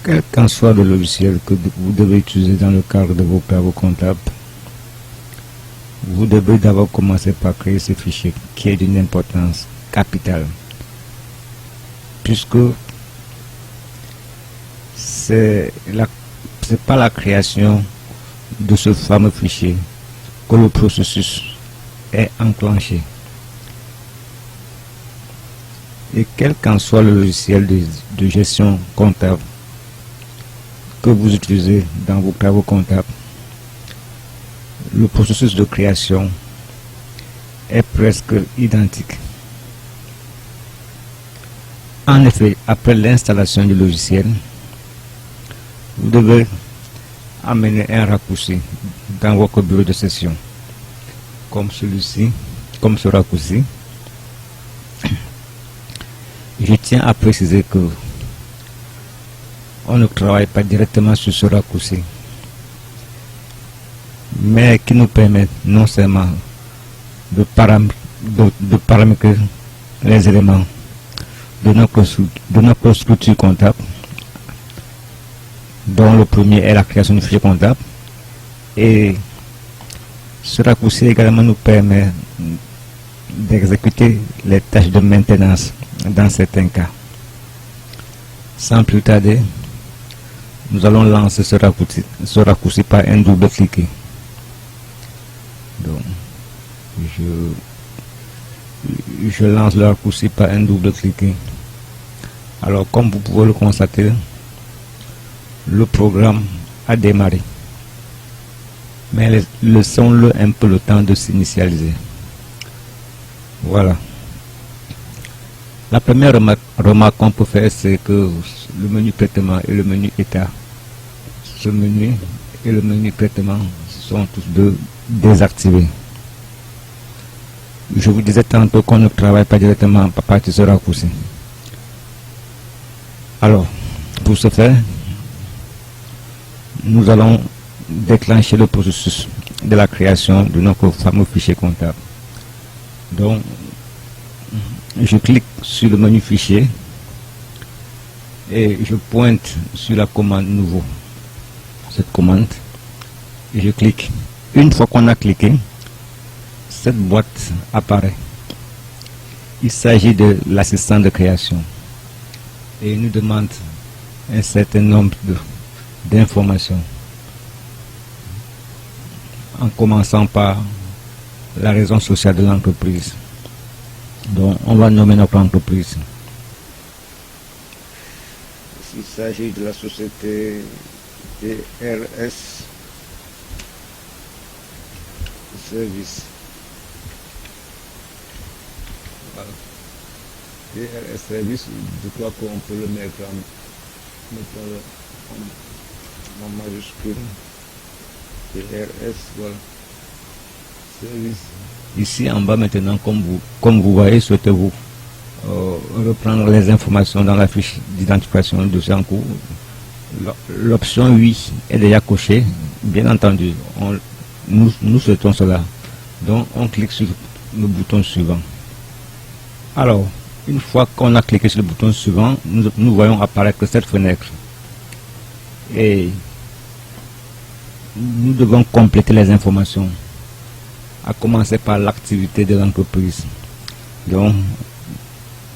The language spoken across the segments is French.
Quel qu'en soit le logiciel que vous devez utiliser dans le cadre de vos travaux comptables, vous devez d'abord commencer par créer ce fichier qui est d'une importance capitale, puisque c'est par la création de ce fameux fichier que le processus est enclenché. Et quel qu'en soit le logiciel de gestion comptable que vous utilisez dans vos travaux comptables, le processus de création est presque identique. En effet, après l'installation du logiciel, vous devez amener un raccourci dans votre bureau de session, comme celui-ci, comme ce raccourci. Je tiens à préciser que on ne travaille pas directement sur ce raccourci, mais qui nous permet non seulement de paramétrer les éléments de notre structure comptable, dont le premier est la création du fichier comptable, et ce raccourci également nous permet d'exécuter les tâches de maintenance dans certains cas. Sans plus tarder, nous allons lancer ce raccourci par un double-cliquer. Donc, je lance le raccourci par un double-cliquer. Alors, comme vous pouvez le constater, le programme a démarré. Mais laissons-le un peu le temps de s'initialiser. Voilà. La première remarque qu'on peut faire, c'est que le menu traitement et le menu état, ce menu et le menu traitement sont tous deux désactivés. Je vous disais tantôt qu'on ne travaille pas directement à partir de ce raccourci. Alors, pour ce faire, nous allons déclencher le processus de la création de notre fameux fichier comptable. Donc, je clique sur le menu fichier et je pointe sur la commande nouveau. Cette commande, et je clique. Une fois qu'on a cliqué, cette boîte apparaît. Il s'agit de l'assistant de création et il nous demande un certain nombre d'informations, en commençant par la raison sociale de l'entreprise. Donc, on va nommer notre entreprise. Il s'agit de la société DRS Service. Voilà. DRS Service, je crois qu'on peut le mettre en majuscule. DRS, voilà. Service. Ici en bas maintenant, comme vous voyez, souhaitez-vous reprendre les informations dans la fiche d'identification de dossier en cours. L'option oui est déjà cochée, bien entendu, nous souhaitons cela. Donc on clique sur le bouton suivant. Alors, une fois qu'on a cliqué sur le bouton suivant, nous voyons apparaître cette fenêtre. Et nous devons compléter les informations, à commencer par l'activité de l'entreprise. Donc,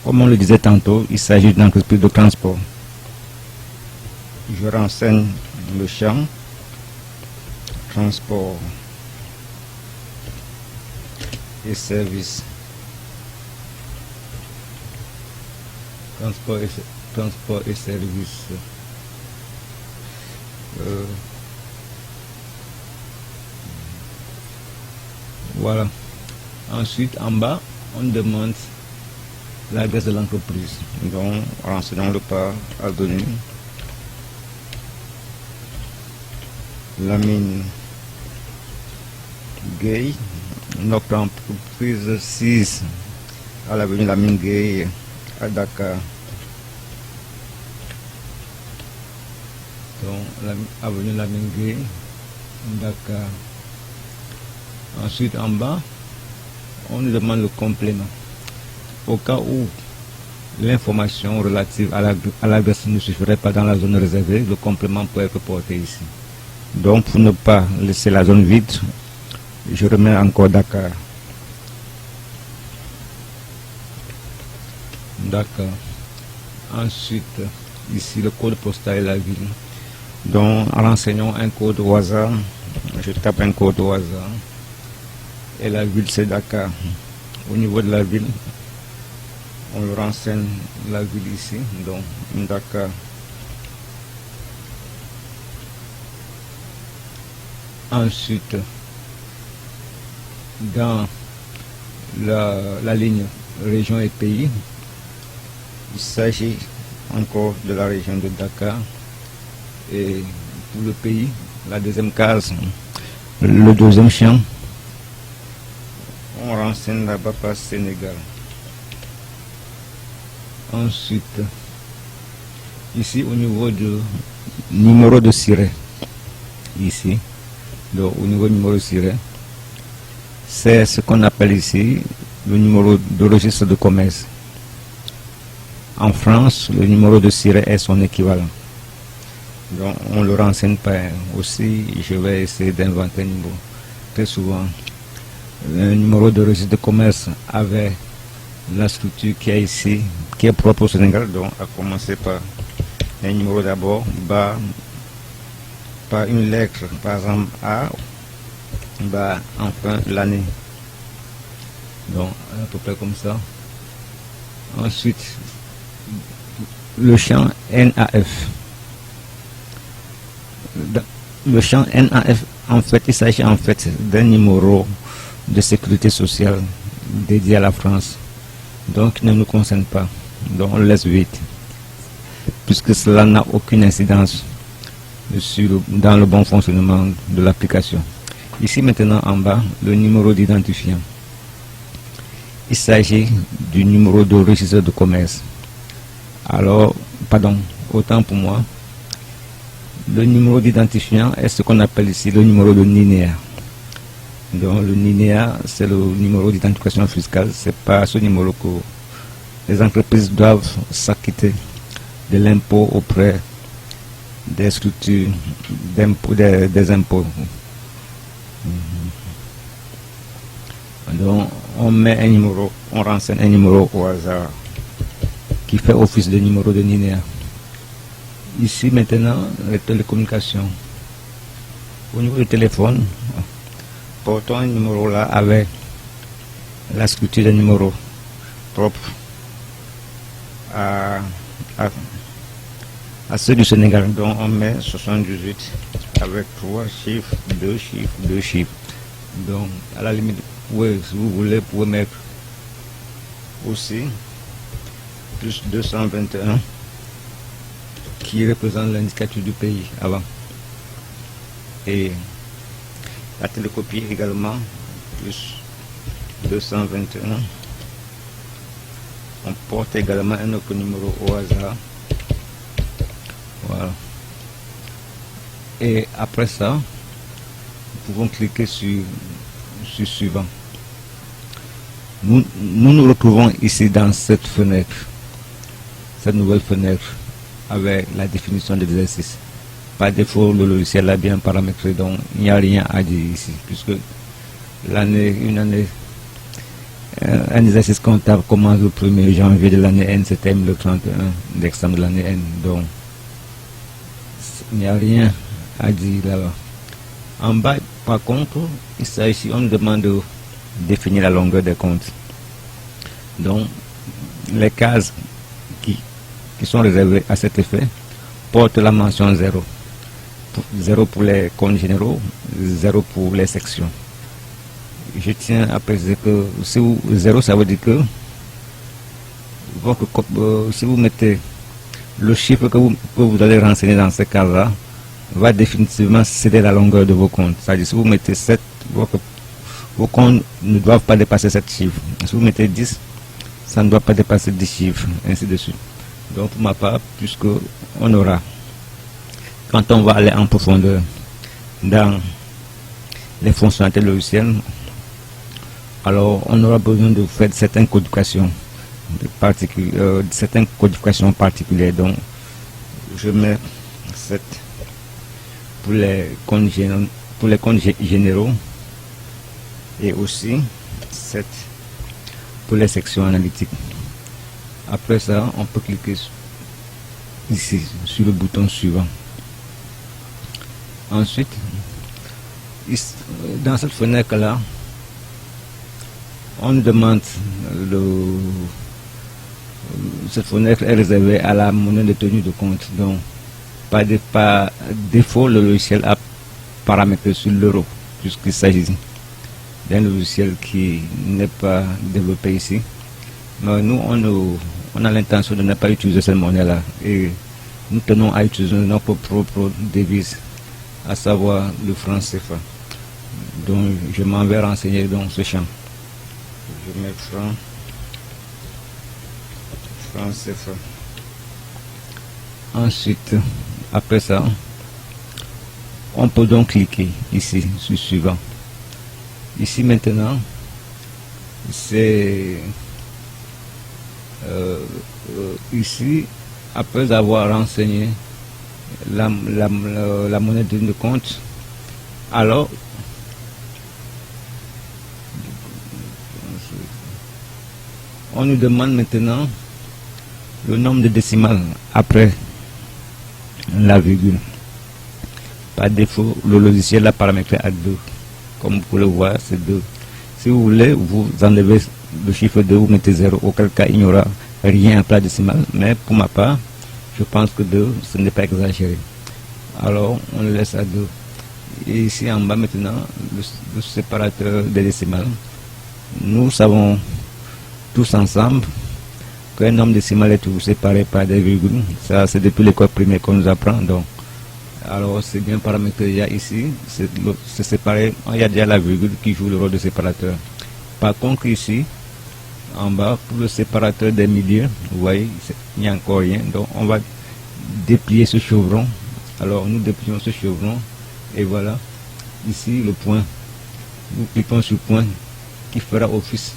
comme on le disait tantôt, il s'agit d'une entreprise de transport. Je renseigne le champ transport et services. Transport et services. Voilà. Ensuite, en bas, on demande l'adresse de l'entreprise. Donc, renseignons-le par avenue Lamine Gay, notre entreprise 6 à l'avenue Lamine Gay à Dakar. Donc, avenue Lamine Gay, Dakar. Ensuite, en bas, on nous demande le complément. Au cas où l'information relative à l'adresse ne suffirait pas dans la zone réservée, le complément peut être porté ici. Donc pour ne pas laisser la zone vide, je remets encore Dakar. Dakar. Ensuite, ici le code postal et la ville. Donc renseignons un code au hasard. Je tape un code au hasard. Et la ville c'est Dakar. Au niveau de la ville, on le renseigne la ville ici. Donc Dakar. Ensuite, dans la ligne région et pays, il s'agit encore de la région de Dakar. Et pour le pays, la deuxième case, le deuxième champ, on renseigne là-bas par Sénégal. Ensuite, ici au niveau du numéro de siret, ici, donc au niveau du numéro de siret, c'est ce qu'on appelle ici le numéro de registre de commerce. En France, le numéro de siret est son équivalent. Donc on le renseigne pas aussi. Je vais essayer d'inventer un numéro. Très souvent, un numéro de registre de commerce avec la structure qui est ici, qui est propre au Sénégal. Donc à commencer par un numéro d'abord, par une lettre, par exemple A, enfin l'année. Donc à peu près comme ça. Ensuite, le champ NAF. Le champ NAF, en fait, il s'agit en fait d'un numéro de sécurité sociale dédié à la France. Donc, il ne nous concerne pas. Donc, on le laisse vide. Puisque cela n'a aucune incidence dans le bon fonctionnement de l'application. Ici, maintenant, en bas, le numéro d'identifiant. Il s'agit du numéro de registre de commerce. Alors, pardon, autant pour moi. Le numéro d'identifiant est ce qu'on appelle ici le numéro de NINEA. Donc le NINEA, c'est le numéro d'identification fiscale. C'est pas ce numéro que les entreprises doivent s'acquitter de l'impôt auprès des structures des impôts. Donc on met un numéro, on renseigne un numéro au hasard qui fait office de numéro de NINEA. Ici maintenant, les télécommunications. Au niveau du téléphone, portons un numéro là avec la structure des numéros propre à ceux du Sénégal. Donc on met 78 avec 3 chiffres, 2 chiffres, 2 chiffres. Donc à la limite, oui, si vous voulez, vous pouvez mettre aussi plus 221 qui représente l'indicateur du pays avant. Et la télécopie également, plus 221. On porte également un autre numéro au hasard. Voilà. Et après ça, nous pouvons cliquer sur suivant. Nous retrouvons ici dans cette fenêtre, cette nouvelle fenêtre, avec la définition des exercices. Par défaut, le logiciel l'a bien paramétré, donc il n'y a rien à dire ici, puisque un exercice comptable commence le 1er janvier de l'année N, se termine le 31 décembre de l'année N, donc il n'y a rien à dire là-bas. En bas, par contre, il s'agit, on nous demande de définir la longueur des comptes. Donc, les cases qui sont réservées à cet effet portent la mention 0. 0 pour les comptes généraux, 0 pour les sections. Je tiens à préciser que si vous 0, ça veut dire que si vous mettez le chiffre que vous allez renseigner dans ce cas-là, va définitivement céder la longueur de vos comptes. C'est-à-dire si vous mettez 7, vos comptes ne doivent pas dépasser 7 chiffres. Si vous mettez 10, ça ne doit pas dépasser 10 chiffres, ainsi de suite. Donc pour ma part, puisque on aura, quand on va aller en profondeur dans les fonctionnalités logicielles, alors on aura besoin de faire certaines codifications certaines codifications particulières. Donc, je mets 7 pour les comptes généraux et aussi 7 pour les sections analytiques. Après ça, on peut cliquer ici sur le bouton suivant. Ensuite, dans cette fenêtre là, on nous demande cette fenêtre est réservée à la monnaie de tenue de compte. Donc par défaut, le logiciel a paramétré sur l'euro, puisqu'il s'agit d'un logiciel qui n'est pas développé ici. Mais nous, on a l'intention de ne pas utiliser cette monnaie-là. Et nous tenons à utiliser notre propre devise, à savoir le franc CFA. Donc, je m'en vais renseigner dans ce champ. Je mets franc CFA. Ensuite, après ça, on peut donc cliquer ici sur suivant. Ici maintenant, c'est ici, après avoir renseigné la monnaie de compte, alors on nous demande maintenant le nombre de décimales après la virgule. Par défaut, le logiciel l'a paramétré à 2. Comme vous pouvez le voir, c'est 2. Si vous voulez, vous enlevez le chiffre 2, vous mettez 0, auquel cas il n'y aura rien en place décimal. Mais pour ma part, je pense que 2, ce n'est pas exagéré. Alors, on le laisse à 2. Et ici en bas maintenant, le séparateur des décimales. Nous savons tous ensemble qu'un nombre décimal est toujours séparé par des virgules. Ça, c'est depuis l'école primaire qu'on nous apprend. Donc, alors, c'est bien paramétré déjà ici. C'est séparé. Il y a déjà la virgule qui joue le rôle de séparateur. Par contre, ici, en bas, pour le séparateur des milieux, vous voyez, il n'y a encore rien. Donc, on va déplier ce chevron. Alors, nous déplions ce chevron. Et voilà, ici, le point. Nous cliquons sur point qui fera office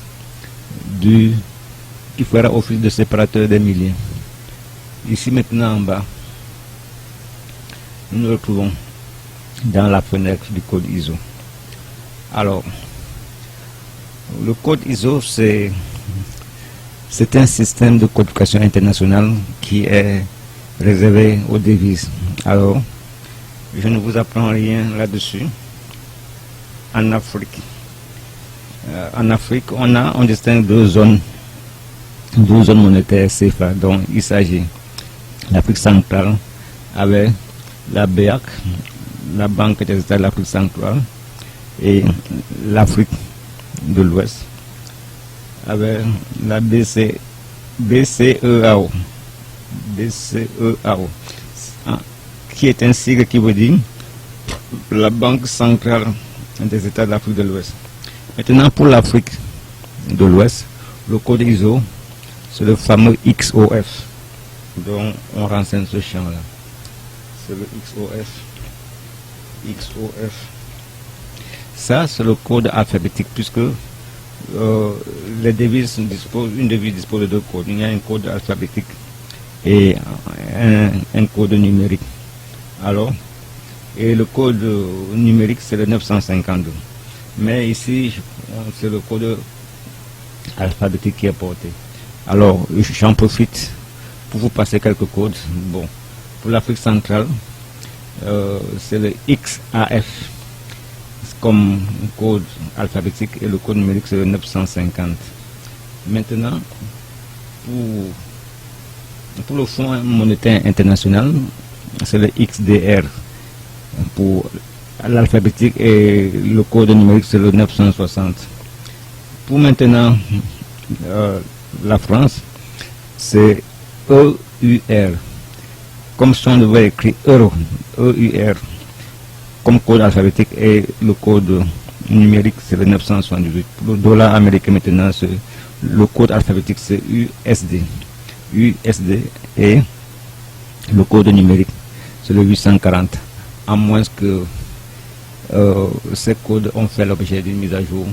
de séparateur des milieux. Ici, maintenant, en bas, nous nous retrouvons dans la fenêtre du code ISO. Alors, le code ISO, c'est un système de codification internationale qui est réservé aux devises. Alors, je ne vous apprends rien là-dessus. En Afrique, on distingue deux zones monétaires CFA. Donc, il s'agit de l'Afrique centrale avec la BEAC, la Banque des États de l'Afrique centrale, et l'Afrique de l'Ouest avec la BCEAO, qui est un sigle qui veut dire la Banque centrale des États de l'Afrique de l'Ouest. Maintenant, pour l'Afrique de l'Ouest, le code ISO, c'est le fameux XOF. Donc, on renseigne ce champ-là. C'est le XOF. Ça, c'est le code alphabétique, puisque les devises une devise dispose de deux codes. Il y a un code alphabétique et un code numérique. Alors, et le code numérique, c'est le 952. Mais ici, c'est le code alphabétique qui est porté. Alors, j'en profite pour vous passer quelques codes. Bon, pour l'Afrique centrale, c'est le XAF comme code alphabétique et le code numérique, c'est le 950. Maintenant, pour le Fonds monétaire international, c'est le XDR pour l'alphabétique et le code numérique, c'est le 960. Pour maintenant, la France, c'est EUR. Comme si on devait écrire euro, EUR, comme code alphabétique, et le code numérique, c'est le 978. Pour le dollar américain maintenant, le code alphabétique, c'est USD. USD, et le code numérique, c'est le 840. À moins que ces codes ont fait l'objet d'une mise à jour,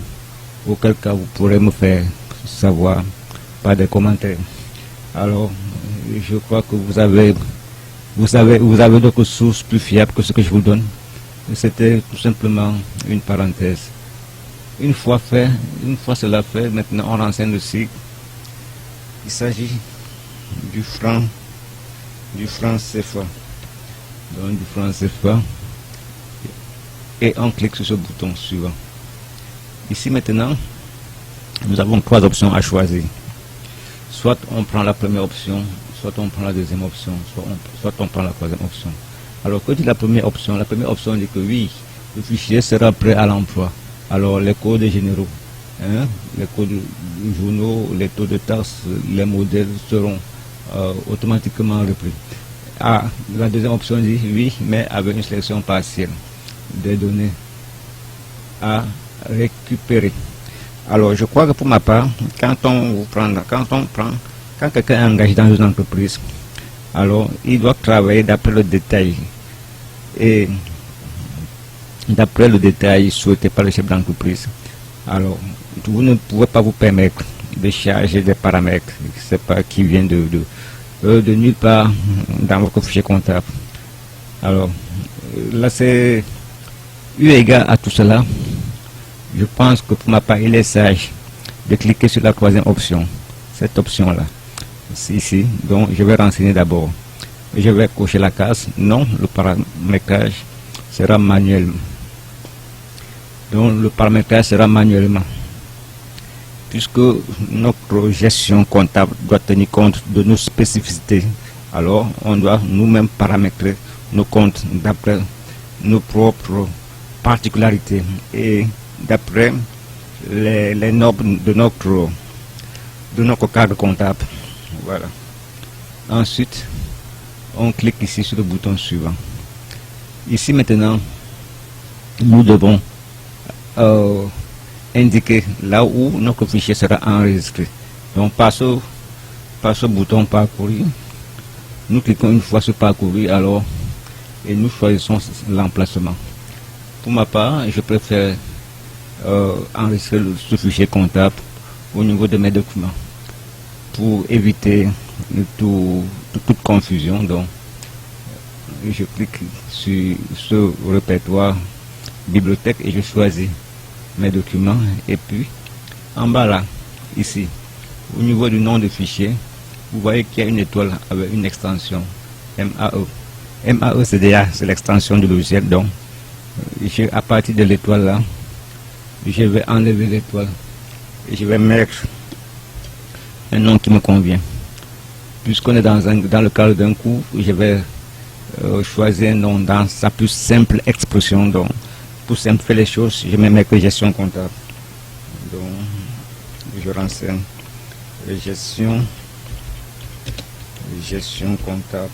auquel cas vous pourrez me faire savoir part des commentaires. Alors, je crois que vous avez d'autres sources plus fiables que ce que je vous donne. C'était tout simplement une parenthèse. Une fois cela fait, maintenant on renseigne le site. Il s'agit du franc CFA. Donc du franc CFA. Et on clique sur ce bouton suivant. Ici maintenant, nous avons 3 options à choisir. Soit on prend la première option, soit on prend la deuxième option, soit on prend la troisième option. Alors, que dit la première option? La première option dit que oui, le fichier sera prêt à l'emploi. Alors, les codes généraux, les codes journaux, les taux de taxes, les modèles seront automatiquement repris. Ah, la deuxième option dit oui, mais avec une sélection partielle des données à récupérer. Alors, je crois que pour ma part, quand quelqu'un est engagé dans une entreprise, alors il doit travailler d'après le détail et d'après le détail souhaité par le chef d'entreprise. Alors, vous ne pouvez pas vous permettre de charger des paramètres, c'est pas qui viennent de nulle part dans votre fichier comptable. Alors, là c'est eu égard à tout cela. Je pense que pour ma part, il est sage de cliquer sur la troisième option, cette option-là. Ici, donc je vais renseigner d'abord. Je vais cocher la case. Non, le paramétrage sera manuellement. Donc le paramétrage sera manuellement. Puisque notre gestion comptable doit tenir compte de nos spécificités, alors on doit nous-mêmes paramétrer nos comptes d'après nos propres particularités et d'après les normes de notre cadre comptable. Voilà. Ensuite, on clique ici sur le bouton suivant. Ici maintenant, nous devons indiquer là où notre fichier sera enregistré. Donc par ce bouton parcourir, nous cliquons une fois sur parcourir alors et nous choisissons l'emplacement. Pour ma part, je préfère enregistrer ce fichier comptable au niveau de mes documents pour éviter toute confusion. Donc je clique sur ce répertoire bibliothèque et je choisis mes documents et puis en bas là, ici, au niveau du nom de fichier, vous voyez qu'il y a une étoile avec une extension MAE. MAE c'est l'extension du logiciel. Donc à partir de l'étoile là, je vais enlever l'étoile et je vais mettre un nom qui me convient. Puisqu'on est dans le cadre d'un cours, je vais choisir un nom dans sa plus simple expression. Donc pour simplifier les choses, je vais mettre gestion comptable. Donc je renseigne gestion comptable.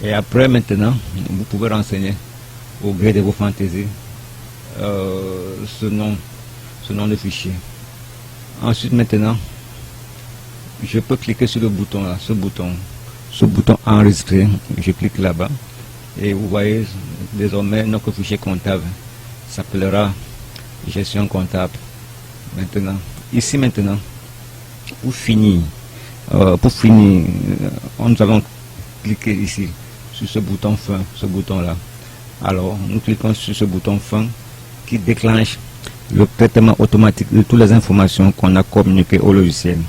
Et après maintenant, vous pouvez renseigner au gré de vos fantaisies ce nom de fichier. Ensuite maintenant, je peux cliquer sur le bouton là, ce bouton enregistrer. Je clique là-bas et vous voyez désormais notre fichier comptable s'appellera gestion comptable. Maintenant, ici maintenant, pour finir, nous allons cliquer ici sur ce bouton fin, ce bouton là. Alors nous cliquons sur ce bouton fin qui déclenche le traitement automatique de toutes les informations qu'on a communiquées au logiciel.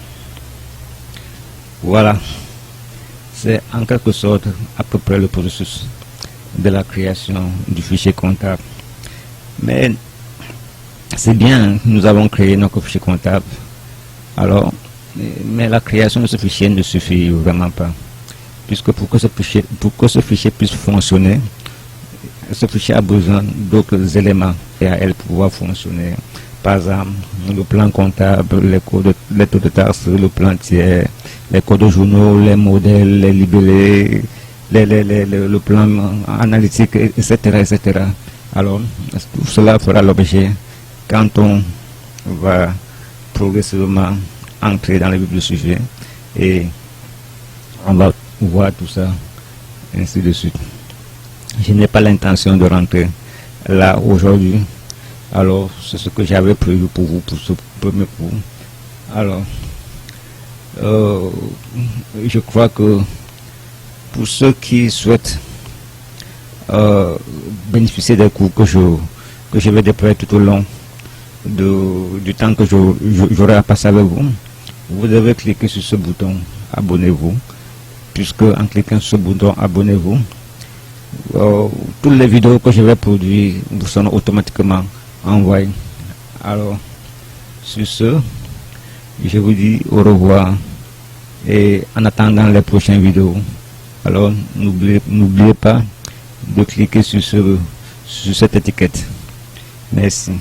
Voilà, c'est en quelque sorte à peu près le processus de la création du fichier comptable. Mais c'est bien, nous avons créé notre fichier comptable. Alors, mais la création de ce fichier ne suffit vraiment pas, puisque pour que ce fichier puisse fonctionner, ce fichier a besoin d'autres éléments et à elle pouvoir fonctionner. Par exemple, le plan comptable, les taux de taxes, le plan tiers, les codes de journaux, les modèles, les libellés, le plan analytique, etc., etc. Alors, tout cela fera l'objet quand on va progressivement entrer dans le vif du sujet et on va voir tout ça, ainsi de suite. Je n'ai pas l'intention de rentrer là aujourd'hui. Alors, c'est ce que j'avais prévu pour vous pour ce premier cours. Alors, je crois que pour ceux qui souhaitent bénéficier des cours que je vais déployer tout au long du temps que j'aurai à passer avec vous, vous devez cliquer sur ce bouton abonnez-vous, puisque en cliquant sur ce bouton abonnez-vous, toutes les vidéos que je vais produire vous seront automatiquement envoyées. Alors, sur ce, je vous dis au revoir et en attendant les prochaines vidéos, alors n'oubliez pas de cliquer sur cette étiquette. Merci.